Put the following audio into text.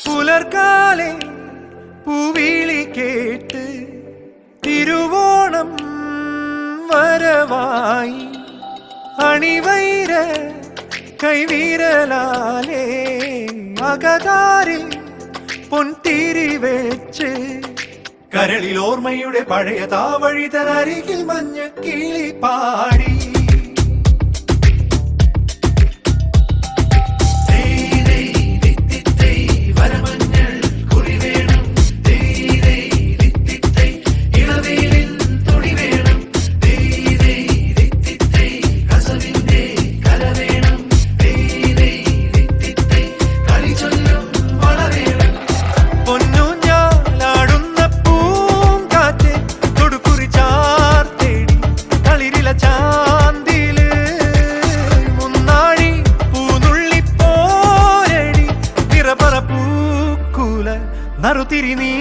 പുലർക്കാലെ പൂവിളി കേട്ട് തിരുവോണം വരവായി അണിവൈര കൈവിരലാലേ അകതാരിൽ പൊൻതിരി വെച്ച് കരളിൽ ഓർമ്മയുടെ പഴയ താവഴി തനരികിൽ മഞ്ഞ കിളി പാടി നറുതിരി നീ